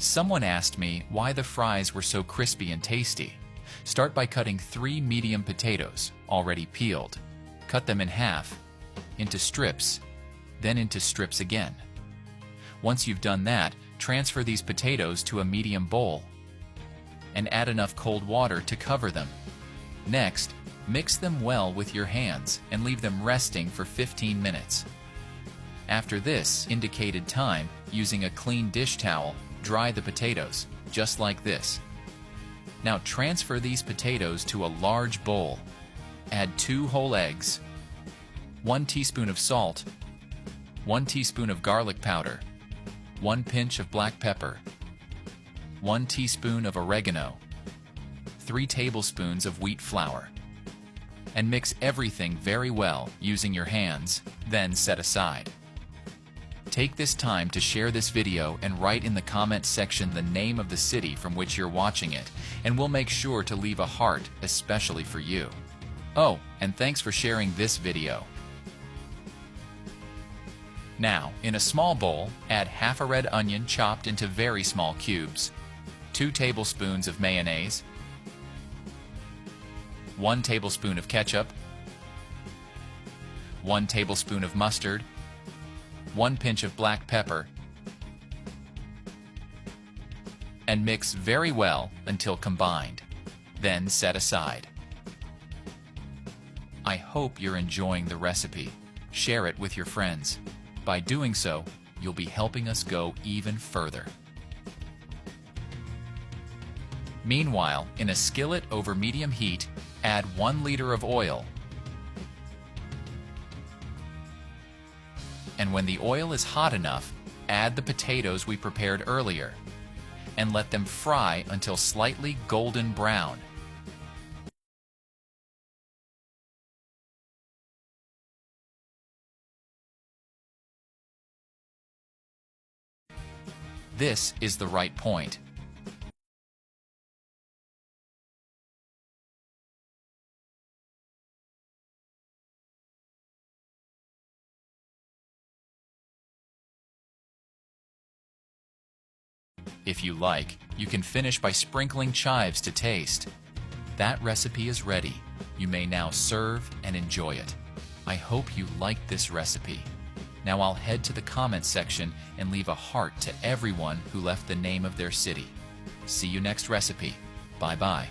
Someone asked me why the fries were so crispy and tasty. Start by cutting 3 medium potatoes, already peeled. Cut them in half, into strips, then into strips again. Once you've done that, transfer these potatoes to a medium bowl and add enough cold water to cover them. Next, mix them well with your hands and leave them resting for 15 minutes. After this indicated time, using a clean dish towel, dry the potatoes, just like this. Now transfer these potatoes to a large bowl. Add 2 whole eggs, 1 teaspoon of salt, 1 teaspoon of garlic powder, 1 pinch of black pepper, 1 teaspoon of oregano, 3 tablespoons of wheat flour, and mix everything very well using your hands, then set aside. Take this time to share this video and write in the comment section the name of the city from which you're watching it, and we'll make sure to leave a heart especially for you. Oh, and thanks for sharing this video. Now, in a small bowl, add half a red onion chopped into very small cubes, 2 tablespoons of mayonnaise, 1 tablespoon of ketchup, 1 tablespoon of mustard, 1 pinch of black pepper, and mix very well until combined. Then set aside. I hope you're enjoying the recipe. Share it with your friends. By doing so, you'll be helping us go even further. Meanwhile, in a skillet over medium heat, add 1 liter of oil. And when the oil is hot enough, add the potatoes we prepared earlier and let them fry until slightly golden brown. This is the right point. If you like, you can finish by sprinkling chives to taste. That recipe is ready. You may now serve and enjoy it. I hope you liked this recipe. Now I'll head to the comments section and leave a heart to everyone who left the name of their city. See you next recipe. Bye-bye.